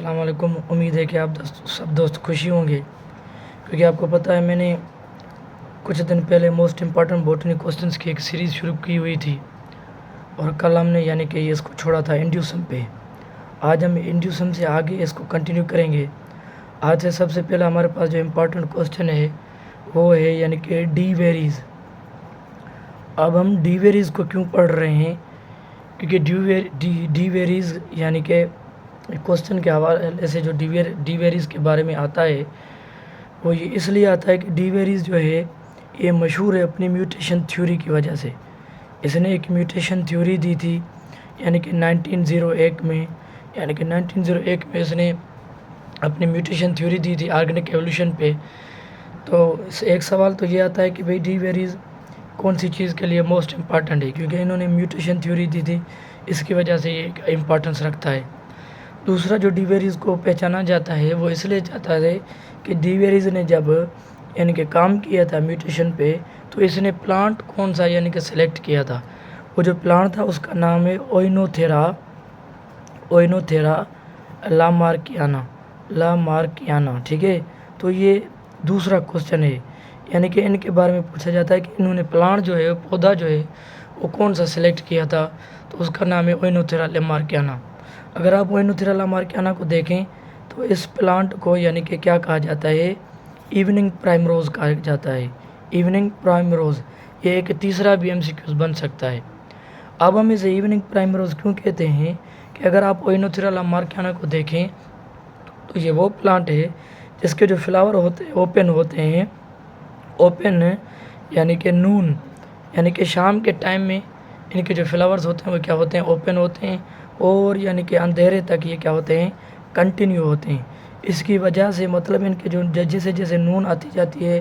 अस्सलाम वालेकुम। उम्मीद है कि आप सब दोस्त खुशी होंगे, क्योंकि आपको पता है मैंने कुछ दिन पहले मोस्ट इम्पॉर्टेंट बॉटनी क्वेश्चंस की एक सीरीज़ शुरू की हुई थी और कल हमने यानी कि इसको छोड़ा था इंड्यूसम पे। आज हम इंड्यूसम से आगे इसको कंटिन्यू करेंगे। आज से सबसे पहले हमारे पास जो इम्पॉर्टेंट क्वेश्चन है वो है यानी कि डी वेरीज़। अब हम डी वेरीज़ को क्यों पढ़ रहे हैं, क्योंकि डी वेरीज़ यानी कि क्वेश्चन के हवाले से जो डी वेरीज़ के बारे में आता है वो ये इसलिए आता है कि डी वेरीज़ जो है ये मशहूर है अपनी म्यूटेशन थ्योरी की वजह से। इसने एक म्यूटेशन थ्योरी दी थी यानी कि 1901 में इसने अपनी म्यूटेशन थ्योरी दी थी ऑर्गेनिक एवोल्यूशन पे। तो एक सवाल तो ये आता है कि भाई डी वेरीज़ कौन सी चीज़ के लिए मोस्ट इम्पॉर्टेंट है, क्योंकि इन्होंने म्यूटेशन थ्योरी दी थी, इसकी वजह से ये इम्पॉर्टेंस रखता है। दूसरा जो डी वेरीज़ को पहचाना जाता है वो इसलिए जाता है कि डी वेरीज़ ने जब यानी कि काम किया था म्यूटेशन पे, तो इसने प्लांट कौन सा यानी कि सेलेक्ट किया था। वो जो प्लांट था उसका नाम है ओइनोथेरा लामार्कियाना। ठीक है, तो ये दूसरा क्वेश्चन है, यानी कि इनके बारे में पूछा जाता है कि इन्होंने प्लांट जो है पौधा जो है वो कौन सा सेलेक्ट किया था, तो उसका नाम है ओइनोथेरा लामार्कियाना। अगर आप ओइनोथेरा लामार्कियाना को देखें तो इस प्लांट को यानी कि क्या कहा जाता है, इवनिंग प्राइमरोज़ कहा जाता है। इवनिंग प्राइमरोज़ ये एक तीसरा भी एमसीक्यूज बन सकता है। अब हम इसे इवनिंग प्राइमरोज़ क्यों कहते हैं कि अगर आप ओइनोथेरा लामार्कियाना को देखें तो ये वो प्लांट है जिसके जो फ्लावर होते ओपन होते हैं, ओपन यानी कि नून यानी कि शाम के टाइम में इनके जो फ्लावर्स होते हैं वो क्या होते हैं, ओपन होते हैं, और यानी कि अंधेरे तक ये क्या होते हैं, कंटिन्यू होते हैं। इसकी वजह से मतलब इनके जो जैसे जैसे नून आती जाती है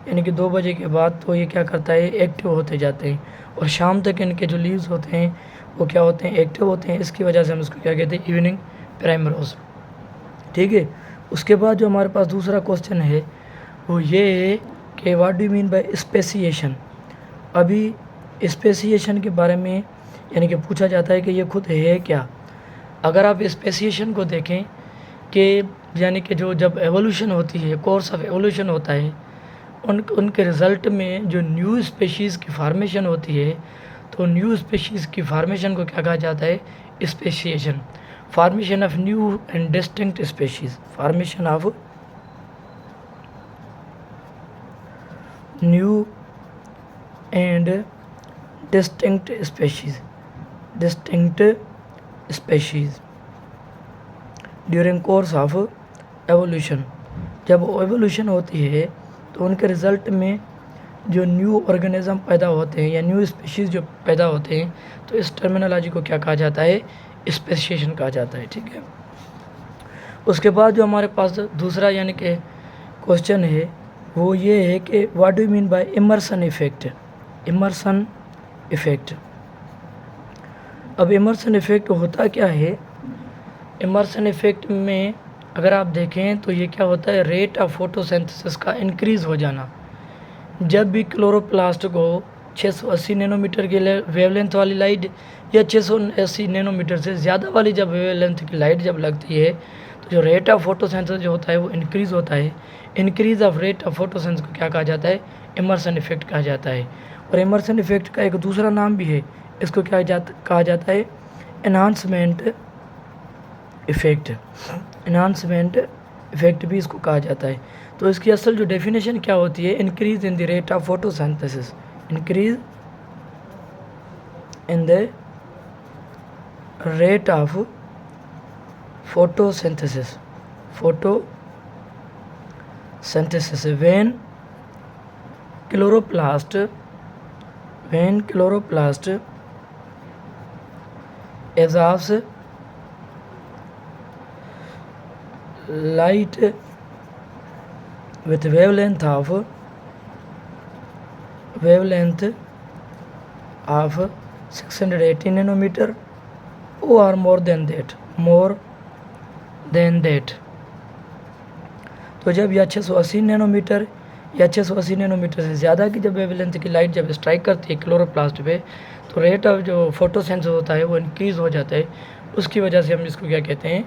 यानी कि 2 बजे के बाद, तो ये क्या करता है, एक्टिव होते जाते हैं, और शाम तक इनके जो लीव्स होते हैं वो क्या होते हैं, एक्टिव होते हैं। इसकी वजह से हम इसको क्या कहते हैं, इवनिंग प्राइमरोज़। ठीक है, उसके बाद जो हमारे पास दूसरा क्वेश्चन है वो ये है कि what do you mean bye speciation. अभी स्पेसिएशन के बारे में यानी कि पूछा जाता है कि ये खुद है क्या। अगर आप स्पेसिएशन को देखें कि यानी कि जो जब एवोल्यूशन होती है, कोर्स ऑफ एवोल्यूशन होता है, उनके रिज़ल्ट में जो न्यू स्पेशीज़ की फार्मेशन होती है, तो न्यू स्पेशीज़ की फार्मेशन को क्या कहा जाता है, speciation. Formation of new and distinct species, formation of new and distinct species during course of evolution. जब एवोल्यूशन होती है तो उनके रिज़ल्ट में जो न्यू ऑर्गेनिज्म पैदा होते हैं या न्यू स्पीशीज़ जो पैदा होते हैं, तो इस टर्मिनोलॉजी को क्या कहा जाता है, स्पेसिएशन कहा जाता है। ठीक है, उसके बाद जो हमारे पास दूसरा यानी कि क्वेश्चन है वो ये है कि what do you mean by Emerson effect. Emerson effect, अब इमर्सन इफ़ेक्ट होता क्या है। इमर्सन इफ़ेक्ट में अगर आप देखें तो ये क्या होता है, रेट ऑफ फोटोसिंथेसिस का इंक्रीज़ हो जाना। जब भी क्लोरोप्लास्ट को 680 नैनोमीटर की वेवलेंथ वाली लाइट या 680 नैनोमीटर से ज़्यादा वाली जब वेवलेंथ की लाइट जब लगती है, तो जो रेट ऑफ फोटोसिंथेसिस जो होता है वो इंक्रीज़ होता है। Increase of rate of photosynthesis को क्या कहा जाता है, इमर्सन इफ़ेक्ट कहा जाता है। और इमर्सन इफ़ेक्ट का एक दूसरा नाम भी है, इसको क्या कहा जाता है, एनहांसमेंट इफ़ेक्ट। एनहांसमेंट इफ़ेक्ट भी इसको कहा जाता है। तो इसकी असल जो डेफिनेशन क्या होती है, increase in the rate of photosynthesis, increase in the rate of photosynthesis when chloroplast absorbs light with wavelength of 680 nanometer or more than that। तो जब यह 680 नैनोमीटर या 680 नैनोमीटर से ज़्यादा की जब वेवलेंथ की लाइट जब स्ट्राइक करती है क्लोरोप्लास्ट पे, तो रेट ऑफ जो फोटोसेंस होता है वो इंक्रीज़ हो जाता है। उसकी वजह से हम इसको क्या कहते हैं,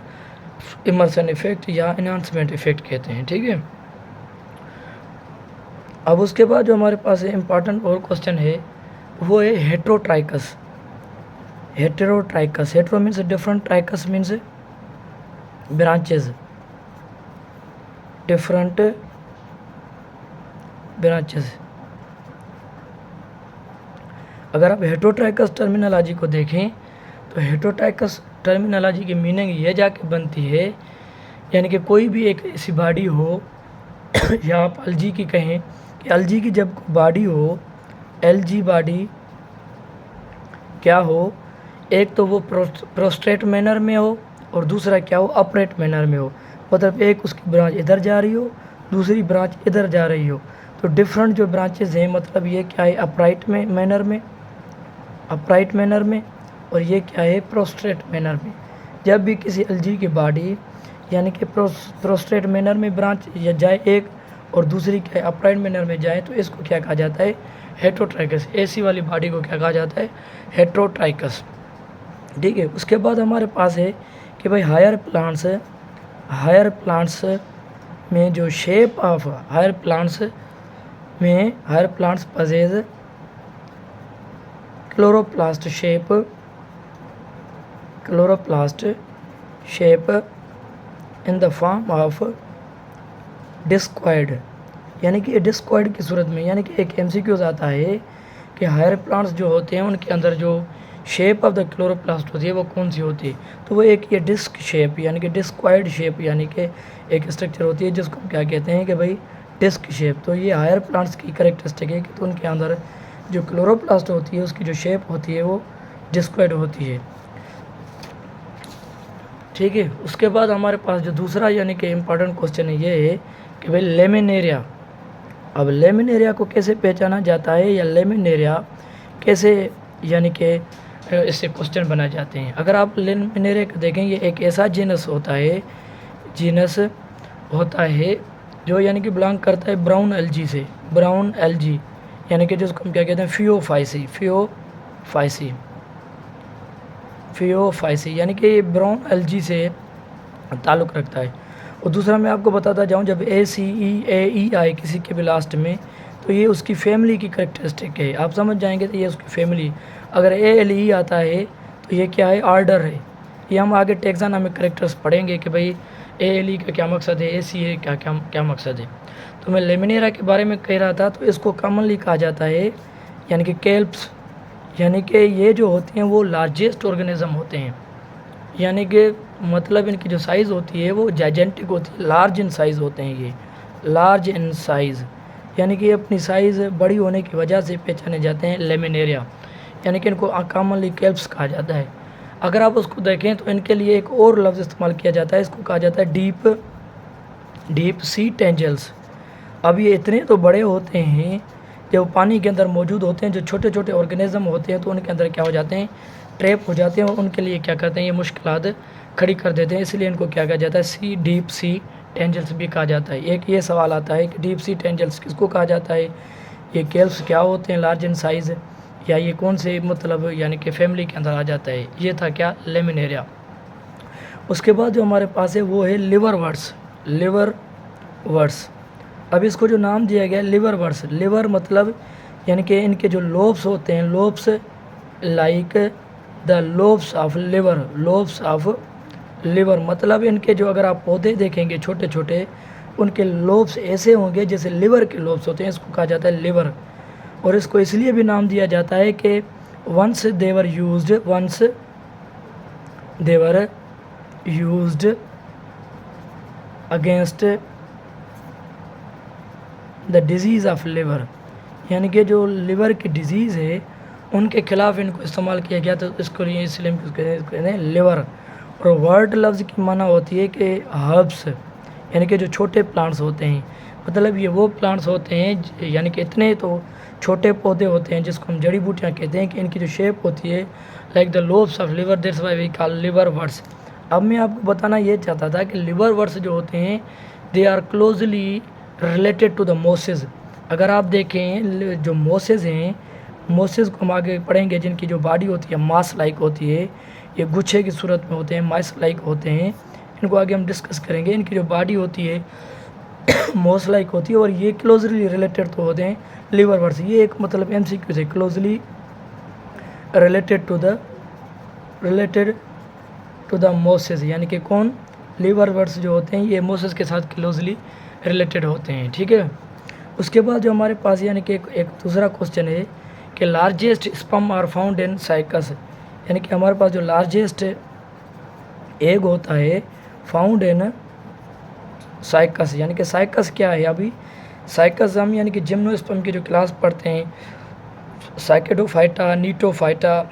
इमर्सन इफेक्ट या एनहांसमेंट इफेक्ट कहते हैं। ठीक है, अब उसके बाद जो हमारे पास इम्पॉर्टेंट और क्वेश्चन है वो है heterotrichous. Heterotrichous, hetero means different, trichous means branches, different branches. अगर आप हेटेरोट्राइकस टर्मिनोलॉजी को देखें तो हेटेरोट्राइकस टर्मिनोलॉजी की मीनिंग ये जाके बनती है, यानी कि कोई भी एक ऐसी बॉडी हो या आप एलजी की कहें कि एलजी की जब बॉडी हो, एलजी बॉडी क्या हो, एक तो वो प्रोस्ट्रेट मैनर में हो और दूसरा क्या हो, अपरेट मैनर में हो। मतलब एक उसकी ब्रांच इधर जा रही हो, दूसरी ब्रांच इधर जा रही हो। तो डिफरेंट जो ब्रांचेज हैं, मतलब ये क्या है, अपराइट में मैनर में, अपराइट मैनर में, और ये क्या है, प्रोस्ट्रेट मैनर में। जब भी किसी एलजी की बॉडी यानी कि प्रोस्ट्रेट मैनर में ब्रांच या जाए एक और दूसरी क्या है, अपराइट मैनर में जाए, तो इसको क्या कहा जाता है, हेटेरोट्राइकस। ऐसी वाली बॉडी को क्या कहा जाता है, हेटेरोट्राइकस। ठीक है, उसके बाद हमारे पास है कि भाई हायर प्लांट्स में जो shape of higher plants possess chloroplast shape in the form of discoid, यानी कि डिस्क्वाइड की सूरत में। यानी कि एक एमसीक्यूज आता है कि हायर प्लांट्स जो होते हैं उनके अंदर जो शेप ऑफ द क्लोरोप्लास्ट होती है वो कौन सी होती है, तो वो एक ये डिस्क शेप यानी कि डिस्क्वाइड शेप यानी कि एक स्ट्रक्चर होती है जिसको हम क्या कहते हैं कि भाई डिस्क शेप। तो ये हायर प्लांट्स की करेक्टरिस्टिक है कि तो उनके अंदर जो क्लोरोप्लास्ट होती है उसकी जो शेप होती है वो डिस्क्वाइड होती है। ठीक है, उसके बाद हमारे पास जो दूसरा यानी कि इम्पॉर्टेंट क्वेश्चन है ये है कि भाई लेमिनेरिया। अब लेमिनेरिया को कैसे पहचाना जाता है या लेमिनेरिया कैसे यानी कि इससे क्वेश्चन बनाए जाते हैं। अगर आप लेमिनेरिया को देखें, ये एक ऐसा जीनस होता है जो यानी कि बिलोंग करता है ब्राउन एल्जी यानी कि जिसको हम क्या कहते हैं, फियोफाइसी यानी कि ये ब्राउन एल्जी से ताल्लुक़ रखता है। और दूसरा मैं आपको बताता जाऊँ, जब ACE आए किसी के भी लास्ट में, तो ये उसकी फैमिली की करेक्टरिस्टिक है। आप समझ जाएंगे तो ये उसकी फैमिली। अगर ALE आता है तो ये क्या है, आर्डर है। ये हम आगे टैक्सोनॉमिक करेक्टर्स पढ़ेंगे कि भाई ALE का क्या मकसद है, ACE का क्या मकसद है। तो मैं लेमिनेरिया के बारे में कह रहा था, तो इसको कॉमनली कहा जाता है यानी कि केल्प्स, यानी कि ये जो होती हैं वो लार्जेस्ट ऑर्गेनिज्म होते हैं, यानी कि मतलब इनकी जो साइज़ होती है वो जाइजेंटिक होती है, लार्ज इन साइज़ होते हैं। ये लार्ज इन साइज़ यानी कि अपनी साइज़ बड़ी होने की वजह से पहचाने जाते हैं लेमिनेरिया, यानी कि इनको कॉमनली केल्प्स कहा जाता है। अगर आप उसको देखें तो इनके लिए एक और लफ्ज़ इस्तेमाल किया जाता है, इसको कहा जाता है डीप सी टेंजल्स। अब ये इतने तो बड़े होते हैं जो पानी के अंदर मौजूद होते हैं, जो छोटे छोटे ऑर्गेनिज्म होते हैं तो उनके अंदर क्या हो जाते हैं, ट्रैप हो जाते हैं, और उनके लिए क्या करते हैं, ये मुश्किलात खड़ी कर देते हैं। इसलिए इनको क्या कहा जाता है, डीप सी टेंजल्स भी कहा जाता है। एक ये सवाल आता है कि डीप सी टेंजल्स किसको कहा जाता है, ये केल्प्स क्या होते हैं, लार्ज इन साइज़, या ये कौन से मतलब यानी कि फैमिली के अंदर आ जाता है। ये था क्या, लेमिनेरिया। उसके बाद जो हमारे पास है वो है लिवर वर्ड्स। अब इसको जो नाम दिया गया लिवर वर्ड्स, लिवर मतलब यानी कि इनके जो लोब्स होते हैं, lobes like the lobes of liver, मतलब इनके जो अगर आप पौधे देखेंगे छोटे छोटे, उनके लोब्स ऐसे होंगे जैसे लिवर के लोब्स होते हैं, इसको कहा जाता है लिवर। और इसको इसलिए भी नाम दिया जाता है कि once they were used against the disease of liver, यानी कि जो लिवर की डिज़ीज़ है उनके खिलाफ इनको इस्तेमाल किया गया, तो इसको लिए इसलिए कहते हैं लिवर। और वर्ड लफ्ज़ की माना होती है कि हर्ब्स, यानी कि जो छोटे प्लांट्स होते हैं, मतलब ये वो प्लांट्स होते हैं यानी कि इतने तो छोटे पौधे होते हैं जिसको हम जड़ी बूटियाँ कहते हैं कि इनकी जो शेप होती है like the lobes of liver, that's why we call liverworts. अब मैं आपको बताना ये चाहता था कि लिवर वर्ड्स जो होते हैं they are closely related to the mosses. अगर आप देखें जो मोसेस हैं, मोसेस को हम आगे पढ़ेंगे, जिनकी जो बॉडी होती है मास लाइक होती है, ये गुच्छे की सूरत में होते हैं, मास लाइक होते हैं, इनको आगे हम डिस्कस करेंगे। इनकी जो बॉडी होती है मोस लाइक होती है और ये क्लोजली रिलेटेड तो होते हैं लीवर वर्ड्स। ये एक मतलब एमसीक्यू है, closely related to the mosses, यानी कि कौन, लीवर वर्ड्स जो होते हैं ये मोसेस के साथ क्लोजली रिलेटेड होते हैं। ठीक है, उसके बाद जो हमारे पास यानी कि एक दूसरा क्वेश्चन है कि largest sperm are found in Cycas, यानी कि हमारे पास जो लार्जेस्ट एग होता है फाउंड इन साइकस, यानी कि साइकस क्या है। अभी साइकस हम यानी कि जिम्नोस्पर्म की जो क्लास पढ़ते हैं, साइकेडोफाइटा, नीटोफाइटा,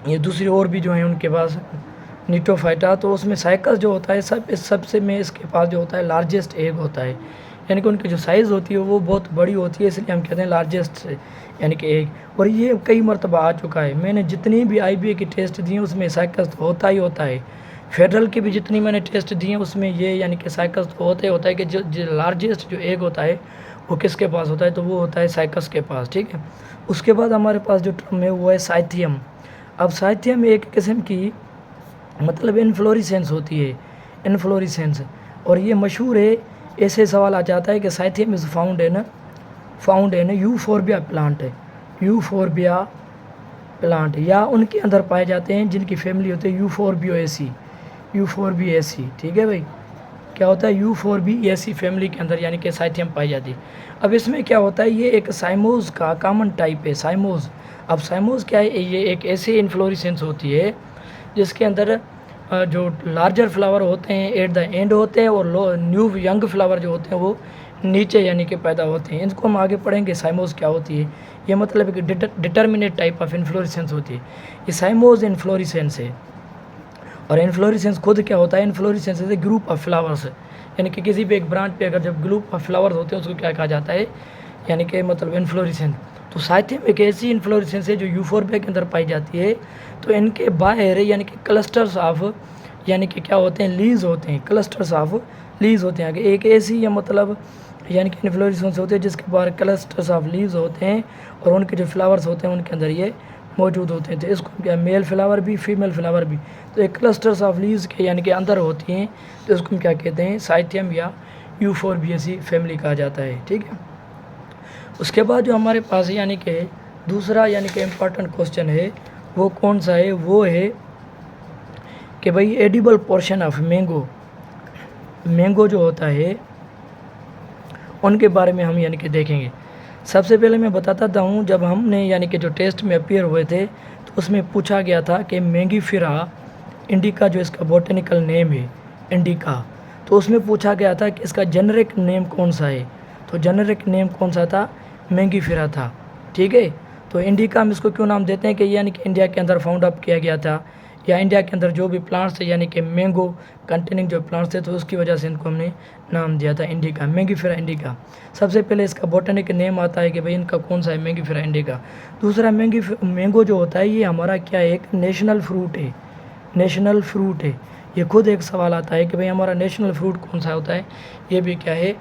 ये दूसरी और भी जो हैं उनके पास नीटोफाइटा, तो उसमें साइकस जो होता है सबसे में इसके पास जो होता है लार्जेस्ट एग होता है, यानी कि उनकी जो साइज़ होती है वो बहुत बड़ी होती है, इसलिए हम कहते हैं लार्जेस्ट यानी कि एग। और ये कई मरतबा आ चुका है, मैंने जितनी भी IBA की टेस्ट दी हैं उसमें साइकस तो होता ही होता है। फेडरल की भी जितनी मैंने टेस्ट दी हैं उसमें ये यानी कि साइकस तो होता ही होता है कि जो लार्जेस्ट जो एग होता है वो किसके पास होता है, तो वो होता है साइकस के पास। ठीक है, उसके बाद हमारे पास जो टर्म है वो है साइथियम। अब साइथियम एक किस्म की मतलब इन्फ्लोरिसेंस होती है, इन्फ्लोरिसेंस, और ये मशहूर है। ऐसे सवाल आ जाता है कि cyathium is found in euphorbia plant, euphorbia plant, या उनके अंदर पाए जाते हैं जिनकी फैमिली होती है यूफोर्बिएसी। ठीक है भाई, क्या होता है, यूफोर्बिएसी फैमिली के अंदर यानी कि साइथियम पाई जाती है। अब इसमें क्या होता है, ये एक साइमोज का कॉमन टाइप है, साइमोज। अब साइमोज क्या है, ये एक ऐसी इन्फ्लोरिसेंस होती है जिसके अंदर जो लार्जर फ्लावर होते हैं एट द एंड होते हैं और न्यू यंग फ्लावर जो होते हैं वो नीचे यानी कि पैदा होते हैं। इनको हम आगे पढ़ेंगे साइमोज क्या होती है। ये मतलब कि डिटर्मिनेट टाइप ऑफ इन्फ्लोरिसेंस होती है, ये साइमोज इन्फ्लोरिसेंस है। और इन्फ्लोरिसेंस खुद क्या होता है, inflorescence is a group of flowers, यानी कि किसी भी एक ब्रांच पे अगर जब ग्रुप ऑफ फ्लावर्स होते हैं उसको क्या कहा जाता है, यानी कि मतलब इन्फ्लोरिसेंस। तो साइथियम एक ऐसी इन्फ्लोरिसेंस है जो यूफोर्बिया के अंदर पाई जाती है। तो इनके बाहर यानी कि क्लस्टर्स ऑफ यानी कि क्या होते हैं, लीव्स होते हैं, क्लस्टर्स ऑफ लीव्स होते हैं। एक ऐसी या मतलब यानी कि इन्फ्लोरिसेंस होते हैं जिसके बाहर क्लस्टर्स ऑफ लीव्स होते हैं और उनके जो फ्लावर्स होते हैं उनके अंदर ये मौजूद होते हैं। तो इसको क्या, मेल फ्लावर भी फीमेल फ्लावर भी, तो एक क्लस्टर्स ऑफ लीव्स के यानी कि अंदर होती हैं, तो इसको हम क्या कहते हैं, साइथियम या यूफोर्बिएसी फैमिली कहा जाता है। ठीक है, उसके बाद जो हमारे पास यानी कि दूसरा यानी कि इम्पॉर्टेंट क्वेश्चन है वो कौन सा है, वो है कि भाई एडिबल पोर्शन ऑफ मैंगो जो होता है उनके बारे में हम यानी कि देखेंगे। सबसे पहले मैं बताता हूँ, जब हमने यानी कि जो टेस्ट में अपीयर हुए थे तो उसमें पूछा गया था कि मैंगीफेरा इंडिका जो इसका बॉटनिकल नेम है इंडिका, तो उसमें पूछा गया था कि इसका जेनेरिक नेम कौन सा है, तो जेनेरिक नेम कौन सा था, मैंगीफेरा था। ठीक है, तो इंडिका हम इसको क्यों नाम देते हैं कि यानी कि इंडिया के अंदर फाउंड अप किया गया था, या इंडिया के अंदर जो भी प्लांट्स थे यानी कि मैंगो कंटेनिंग जो प्लांट्स थे तो उसकी वजह से इनको हमने नाम दिया था इंडिका, मैंगीफेरा इंडिका। सबसे पहले इसका बॉटनिक नेम आता है कि भाई इनका कौन सा है, मैंगीफेरा इंडिका। दूसरा मैंगो जो होता है ये हमारा क्या है, एक नेशनल फ्रूट है, नेशनल फ्रूट है। ये खुद एक सवाल आता है कि भाई हमारा नेशनल फ्रूट कौन सा होता है, ये भी क्या है,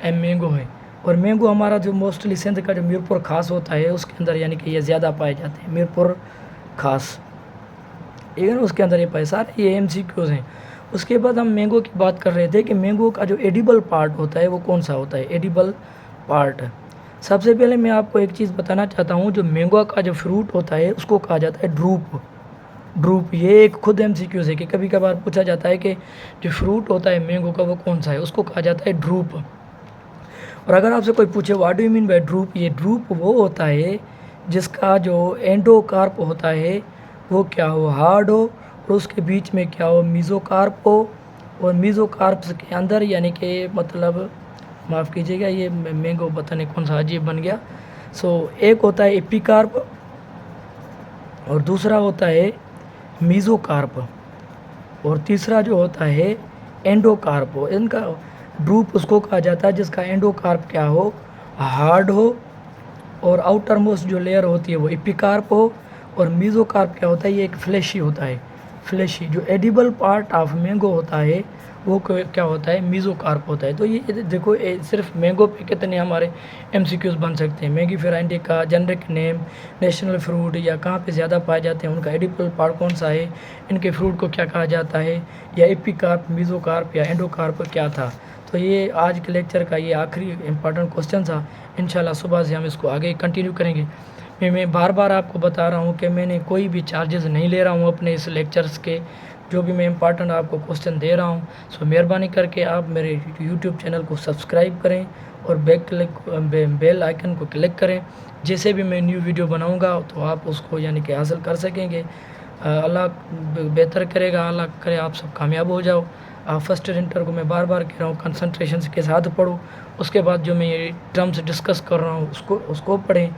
मैंगो है। और मैंगो हमारा जो मोस्टली सिंध का जो मीरपुर खास होता है उसके अंदर यानी कि ये ज़्यादा पाए जाते हैं, मीरपुर खास, ठीक है ना, उसके अंदर ये पाए। सारे ये MCQs हैं। उसके बाद हम मैंगो की बात कर रहे थे कि मैंगो का जो एडिबल पार्ट होता है वो कौन सा होता है, एडिबल पार्ट। सबसे पहले मैं आपको एक चीज़ बताना चाहता हूँ, जो मैंगो का जो फ्रूट होता है उसको कहा जाता है ड्रूप। ये एक खुद MCQs है कि कभी कभार पूछा जाता है कि जो फ्रूट होता है मैंगो का वो कौन सा है, उसको कहा जाता है ड्रूप। और अगर आपसे कोई पूछे what do you mean bye drupe, ये ड्रूप वो होता है जिसका जो एंडोकार्प होता है वो क्या हो, हार्ड हो, और उसके बीच में क्या हो, मीज़ोकार्प हो, और मीज़ोकार्प्स के अंदर यानी कि मतलब माफ़ कीजिएगा ये मैंगो पता नहीं कौन सा अजीब बन गया। एक होता है एपिकार्प और दूसरा होता है मीज़ोकार्प, और तीसरा जो होता है एंडोकार्प हो। इनका ड्रूप उसको कहा जाता है जिसका एंडोकार्प क्या हो, हार्ड हो, और आउटर मोस्ट जो लेयर होती है वो एपिकार्प हो, और मीज़ोकार्प क्या होता है, ये एक फ्लैशी होता है, फ्लैशी। जो एडिबल पार्ट ऑफ मैंगो होता है वो क्या होता है, मीज़ोकार्प होता है। तो ये देखो सिर्फ मैंगो पे कितने हमारे एमसीक्यूज़ बन सकते हैं। मैंगीफेरा का जेनरिक नेम, नेशनल फ्रूट या कहाँ पे ज़्यादा पाए जाते हैं, उनका एडिबल पार्ट कौन सा है, इनके फ्रूट को क्या कहा जाता है, या एपिकार्प, मीज़ोकार्प या एंडोकार्प क्या था। तो ये आज के लेक्चर का ये आखिरी इंपॉर्टेंट क्वेश्चन था। इंशाल्लाह सुबह से हम इसको आगे कंटिन्यू करेंगे। मैं बार बार आपको बता रहा हूँ कि मैंने कोई भी चार्जेस नहीं ले रहा हूँ अपने इस लेक्चर्स के। जो भी मैं इंपॉर्टेंट आपको क्वेश्चन दे रहा हूँ, सो मेहरबानी करके आप मेरे यूट्यूब चैनल को सब्सक्राइब करें और बेल आइकन को क्लिक करें। जैसे भी मैं न्यू वीडियो बनाऊँगा तो आप उसको यानी कि हासिल कर सकेंगे। अल्लाह बेहतर करेगा, अल्लाह करे आप सब कामयाब हो जाओ। फर्स्ट इंटर को मैं बार बार कह रहा हूँ कंसंट्रेशन के साथ पढ़ो। उसके बाद जो मैं ये टर्म्स डिस्कस कर रहा हूँ उसको पढ़ें।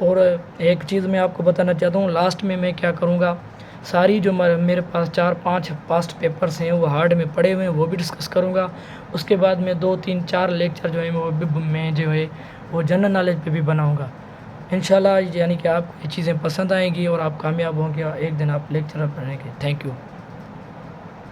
और एक चीज़ मैं आपको बताना चाहता हूँ, लास्ट में मैं क्या करूँगा, सारी जो मेरे पास 4-5 पास्ट पेपर्स हैं वो हार्ड में पड़े हुए हैं वो भी डिस्कस करूँगा। उसके बाद मैं 2-3-4 लेक्चर जो है मैं जो है वो जनरल नॉलेज पे भी बनाऊँगा इंशाल्लाह। यानी कि आपको ये चीज़ें पसंद आएंगी और आप कामयाब होंगे, एक दिन आप लेक्चरर बनेंगे। Thank you.